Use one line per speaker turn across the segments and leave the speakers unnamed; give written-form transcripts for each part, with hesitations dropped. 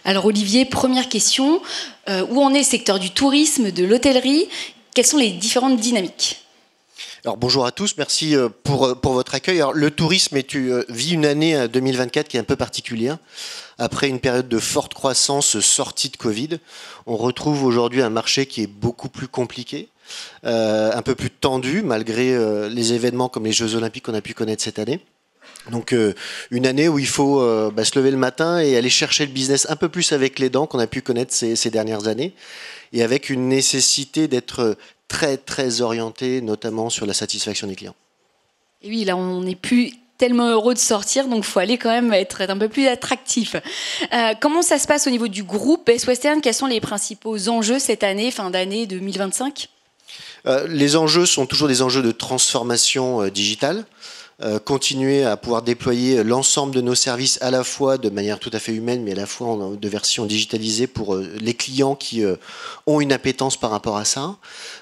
Alors Olivier, première question, où en est le secteur du tourisme, de l'hôtellerie? Quelles sont les différentes dynamiques?
Alors bonjour à tous, merci pour votre accueil. Alors, le tourisme vit une année 2024 qui est un peu particulière. Après une période de forte croissance sortie de Covid, on retrouve aujourd'hui un marché qui est beaucoup plus compliqué, un peu plus tendu malgré les événements comme les Jeux Olympiques qu'on a pu connaître cette année. Donc une année où il faut se lever le matin et aller chercher le business un peu plus avec les dents qu'on a pu connaître ces dernières années, et avec une nécessité d'être très très orienté notamment sur la satisfaction des clients.
Et oui, là on n'est plus tellement heureux de sortir, donc il faut aller quand même être un peu plus attractif. Comment ça se passe au niveau du groupe Best Western? Quels sont les principaux enjeux cette année, fin d'année 2025?
Les enjeux sont toujours des enjeux de transformation digitale. Continuer à pouvoir déployer l'ensemble de nos services à la fois de manière tout à fait humaine, mais à la fois de version digitalisée pour les clients qui ont une appétence par rapport à ça.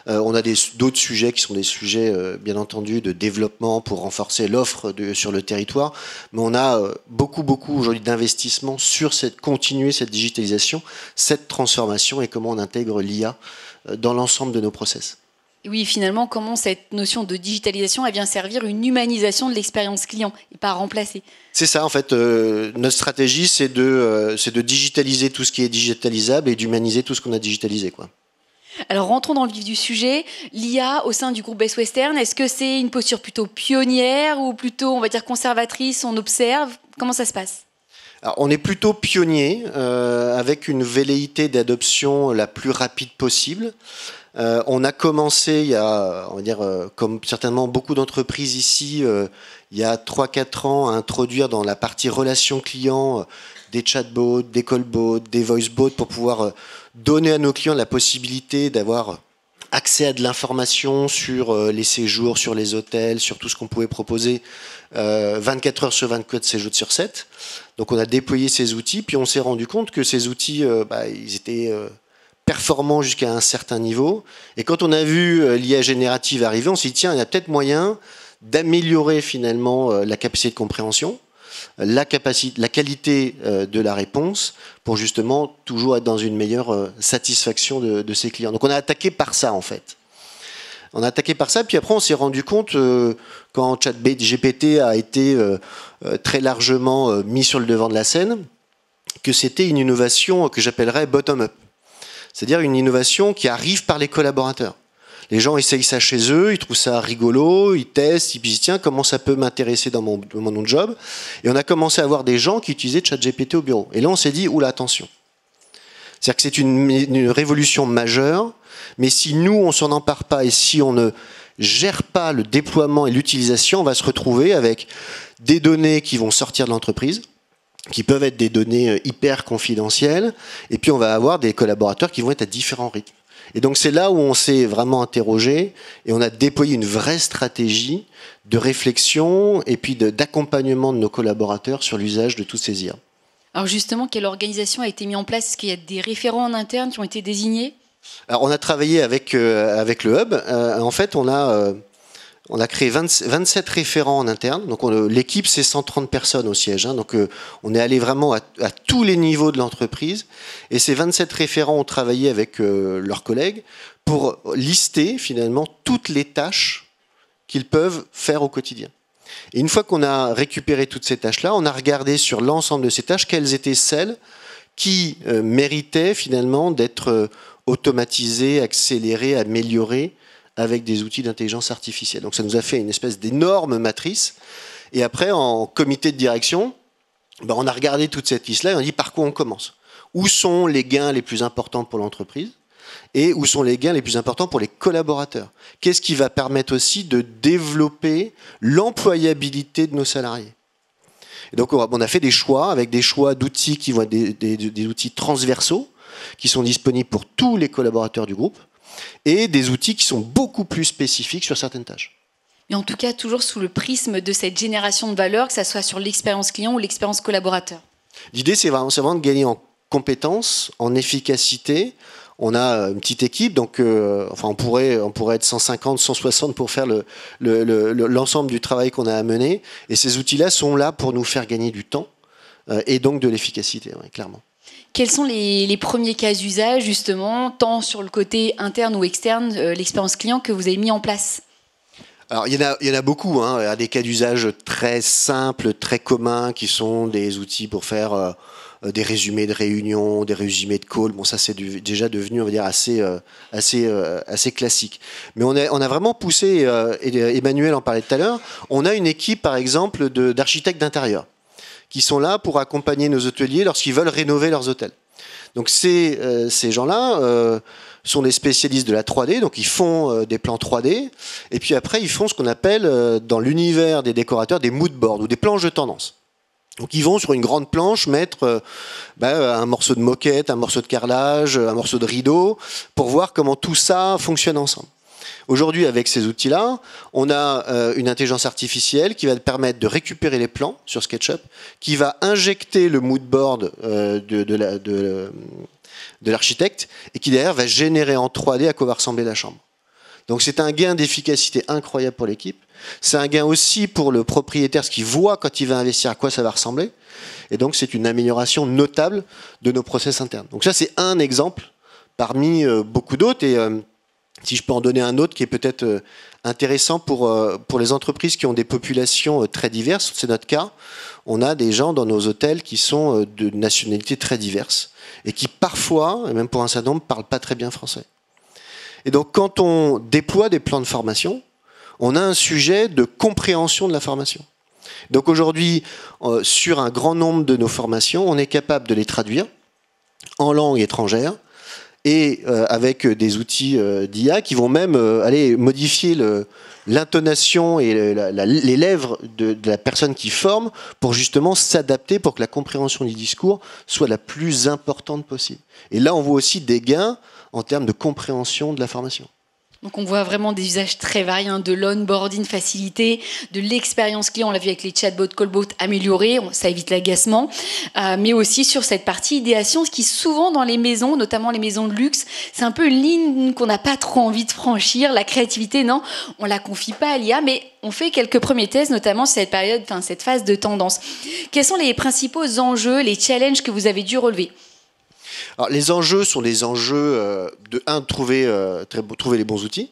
On a d'autres sujets qui sont des sujets bien entendu de développement pour renforcer l'offre sur le territoire, mais on a beaucoup aujourd'hui d'investissements sur continuer cette digitalisation, cette transformation et comment on intègre l'IA dans l'ensemble de nos process.
Et oui, finalement, comment cette notion de digitalisation elle vient servir une humanisation de l'expérience client et pas remplacer?
C'est ça, en fait. Notre stratégie, c'est de digitaliser tout ce qui est digitalisable et d'humaniser tout ce qu'on a digitalisé, quoi.
Alors, rentrons dans le vif du sujet. L'IA au sein du groupe Best Western, est-ce que c'est une posture plutôt pionnière ou plutôt, on va dire, conservatrice? On observe? Comment ça se passe?
Alors, on est plutôt pionnier, avec une velléité d'adoption la plus rapide possible. On a commencé, il y a, on va dire, comme certainement beaucoup d'entreprises ici, il y a 3-4 ans, à introduire dans la partie relations clients des chatbots, des callbots, des voicebots pour pouvoir donner à nos clients la possibilité d'avoir accès à de l'information sur les séjours, sur les hôtels, sur tout ce qu'on pouvait proposer 24 heures sur 24, 7 jours sur 7. Donc on a déployé ces outils, puis on s'est rendu compte que ces outils, ils étaient performants jusqu'à un certain niveau. Et quand on a vu l'IA générative arriver, on s'est dit, tiens, il y a peut-être moyen d'améliorer finalement la capacité de compréhension, la qualité de la réponse, pour justement toujours être dans une meilleure satisfaction de ses clients. Donc on a attaqué par ça, en fait. On a attaqué par ça, puis après on s'est rendu compte, quand ChatGPT a été très largement mis sur le devant de la scène, que c'était une innovation que j'appellerais bottom-up. C'est-à-dire une innovation qui arrive par les collaborateurs. Les gens essayent ça chez eux, ils trouvent ça rigolo, ils testent, ils disent tiens, comment ça peut m'intéresser dans mon job. Et on a commencé à voir des gens qui utilisaient ChatGPT au bureau. Et là, on s'est dit, oula, attention. C'est-à-dire que c'est une révolution majeure, mais si nous, on s'en empare pas et si on ne gère pas le déploiement et l'utilisation, on va se retrouver avec des données qui vont sortir de l'entreprise, qui peuvent être des données hyper confidentielles, et puis on va avoir des collaborateurs qui vont être à différents rythmes. Et donc c'est là où on s'est vraiment interrogé, et on a déployé une vraie stratégie de réflexion, et puis d'accompagnement de nos collaborateurs sur l'usage de toutes ces IA.
Alors justement, quelle organisation a été mise en place? Est-ce qu'il y a des référents en interne qui ont été désignés?
Alors on a travaillé avec le Hub. En fait, on a créé 27 référents en interne. Donc l'équipe, c'est 130 personnes au siège. Donc on est allé vraiment à tous les niveaux de l'entreprise. Et ces 27 référents ont travaillé avec leurs collègues pour lister finalement toutes les tâches qu'ils peuvent faire au quotidien. Et une fois qu'on a récupéré toutes ces tâches-là, on a regardé sur l'ensemble de ces tâches quelles étaient celles qui méritaient finalement d'être automatisées, accélérées, améliorées avec des outils d'intelligence artificielle. Donc ça nous a fait une espèce d'énorme matrice. Et après, en comité de direction, on a regardé toute cette liste-là et on a dit par quoi on commence. Où sont les gains les plus importants pour l'entreprise et où sont les gains les plus importants pour les collaborateurs? Qu'est-ce qui va permettre aussi de développer l'employabilité de nos salariés? Et donc on a fait des choix avec des choix d'outils qui vont être des outils transversaux qui sont disponibles pour tous les collaborateurs du groupe, et des outils qui sont beaucoup plus spécifiques sur certaines tâches.
Mais en tout cas, toujours sous le prisme de cette génération de valeur, que ça soit sur l'expérience client ou l'expérience collaborateur.
L'idée, c'est vraiment de gagner en compétences, en efficacité. On a une petite équipe, donc on pourrait être 150, 160 pour faire l'ensemble du travail qu'on a à mener. Et ces outils-là sont là pour nous faire gagner du temps et donc de l'efficacité, ouais, clairement.
Quels sont les premiers cas d'usage, justement, tant sur le côté interne ou externe, l'expérience client que vous avez mis en place?
Alors, il y en a beaucoup. Il y a des cas d'usage très simples, très communs, qui sont des outils pour faire des résumés de réunions, des résumés de calls. Bon, ça, c'est déjà devenu, on va dire, assez classique. Mais on a vraiment poussé, et Emmanuel en parlait tout à l'heure, on a une équipe, par exemple, d'architectes d'intérieur qui sont là pour accompagner nos hôteliers lorsqu'ils veulent rénover leurs hôtels. Donc, ces gens-là sont des spécialistes de la 3D, donc ils font des plans 3D, et puis après, ils font ce qu'on appelle, dans l'univers des décorateurs, des mood boards ou des planches de tendance. Donc ils vont sur une grande planche mettre un morceau de moquette, un morceau de carrelage, un morceau de rideau, pour voir comment tout ça fonctionne ensemble. Aujourd'hui, avec ces outils-là, on a une intelligence artificielle qui va permettre de récupérer les plans sur SketchUp, qui va injecter le mood board de l'architecte, et qui derrière va générer en 3D à quoi va ressembler la chambre. Donc c'est un gain d'efficacité incroyable pour l'équipe. C'est un gain aussi pour le propriétaire, ce qu'il voit quand il va investir à quoi ça va ressembler. Et donc c'est une amélioration notable de nos process internes. Donc ça, c'est un exemple parmi beaucoup d'autres. Et si je peux en donner un autre qui est peut-être intéressant pour les entreprises qui ont des populations très diverses, c'est notre cas. On a des gens dans nos hôtels qui sont de nationalités très diverses et qui parfois, et même pour un certain nombre, ne parlent pas très bien français. Et donc quand on déploie des plans de formation, on a un sujet de compréhension de la formation. Donc aujourd'hui, sur un grand nombre de nos formations, on est capable de les traduire en langue étrangère et avec des outils d'IA qui vont même aller modifier l'intonation et les lèvres de la personne qui forme pour justement s'adapter pour que la compréhension du discours soit la plus importante possible. Et là, on voit aussi des gains en termes de compréhension de la formation.
Donc on voit vraiment des usages très variés, de l'onboarding facilité, de l'expérience client, on l'a vu avec les chatbots, callbots améliorés, ça évite l'agacement, mais aussi sur cette partie idéation, ce qui souvent dans les maisons, notamment les maisons de luxe, c'est un peu une ligne qu'on n'a pas trop envie de franchir. La créativité, non, on la confie pas à l'IA, mais on fait quelques premiers tests, notamment cette période, cette phase de tendance. Quels sont les principaux enjeux, les challenges que vous avez dû relever?
Alors, les enjeux sont des enjeux de trouver les bons outils.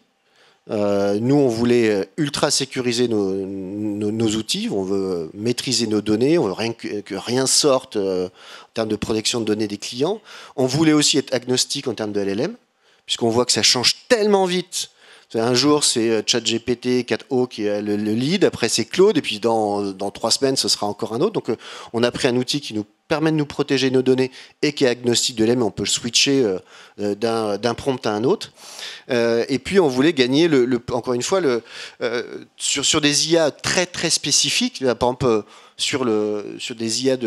Nous, on voulait ultra sécuriser nos outils, on veut maîtriser nos données, on veut que rien sorte en termes de protection de données des clients. On voulait aussi être agnostique en termes de LLM, puisqu'on voit que ça change tellement vite. Un jour, c'est ChatGPT 4o qui est le lead, après c'est Claude, et puis dans 3 semaines, ce sera encore un autre. Donc on a pris un outil qui nous permet de nous protéger nos données et qui est agnostique de LLM, on peut switcher d'un prompt à un autre. Et puis on voulait gagner, encore une fois, sur des IA très très spécifiques, par exemple sur des IA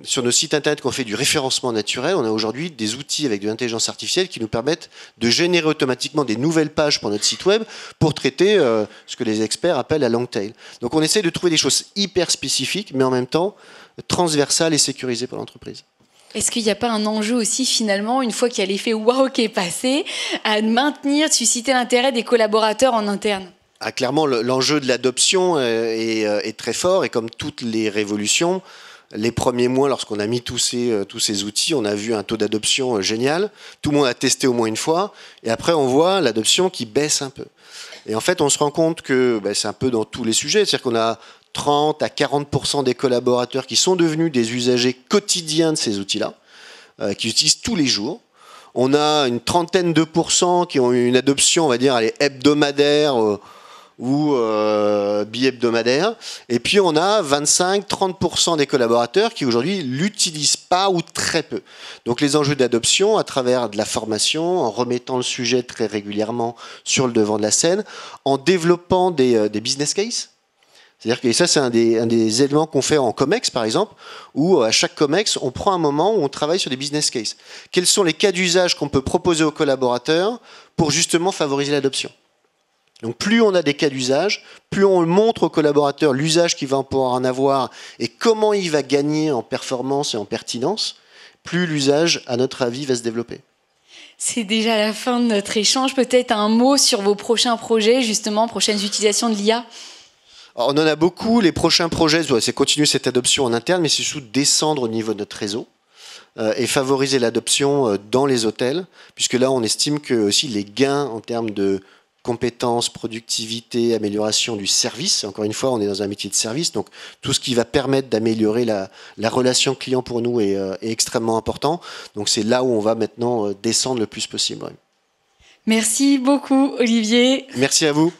sur nos sites internet qu'on fait du référencement naturel, on a aujourd'hui des outils avec de l'intelligence artificielle qui nous permettent de générer automatiquement des nouvelles pages pour notre site web pour traiter ce que les experts appellent la long tail. Donc on essaie de trouver des choses hyper spécifiques, mais en même temps transversales et sécurisées pour l'entreprise.
Est-ce qu'il n'y a pas un enjeu aussi finalement, une fois qu'il y a l'effet waouh qui est passé, à maintenir, de susciter l'intérêt des collaborateurs en interne?
Clairement, l'enjeu de l'adoption est très fort, et comme toutes les révolutions, les premiers mois, lorsqu'on a mis tous ces outils, on a vu un taux d'adoption génial. Tout le monde a testé au moins une fois. Et après, on voit l'adoption qui baisse un peu. Et en fait, on se rend compte que c'est un peu dans tous les sujets. C'est-à-dire qu'on a 30 à 40% des collaborateurs qui sont devenus des usagers quotidiens de ces outils-là, qui utilisent tous les jours. On a une trentaine de pourcents qui ont une adoption, on va dire, hebdomadaire, ou bi-hebdomadaire. Et puis on a 25-30% des collaborateurs qui aujourd'hui l'utilisent pas ou très peu. Donc les enjeux d'adoption à travers de la formation, en remettant le sujet très régulièrement sur le devant de la scène, en développant des business cases. C'est-à-dire que ça, c'est un des éléments qu'on fait en COMEX, par exemple, où à chaque COMEX, on prend un moment où on travaille sur des business cases. Quels sont les cas d'usage qu'on peut proposer aux collaborateurs pour justement favoriser l'adoption? Donc plus on a des cas d'usage, plus on montre aux collaborateurs l'usage qu'il va pouvoir en avoir et comment il va gagner en performance et en pertinence, plus l'usage, à notre avis, va se développer. C'est
déjà la fin de notre échange. Peut-être un mot sur vos prochains projets, justement, prochaines utilisations de l'IA?
Alors, on en a beaucoup. Les prochains projets, c'est continuer cette adoption en interne, mais c'est surtout descendre au niveau de notre réseau. et favoriser l'adoption dans les hôtels, puisque là, on estime que aussi les gains en termes de compétences, productivité, amélioration du service. Encore une fois, on est dans un métier de service, donc tout ce qui va permettre d'améliorer la relation client pour nous est extrêmement important. Donc c'est là où on va maintenant descendre le plus possible. Ouais.
Merci beaucoup, Olivier.
Merci à vous.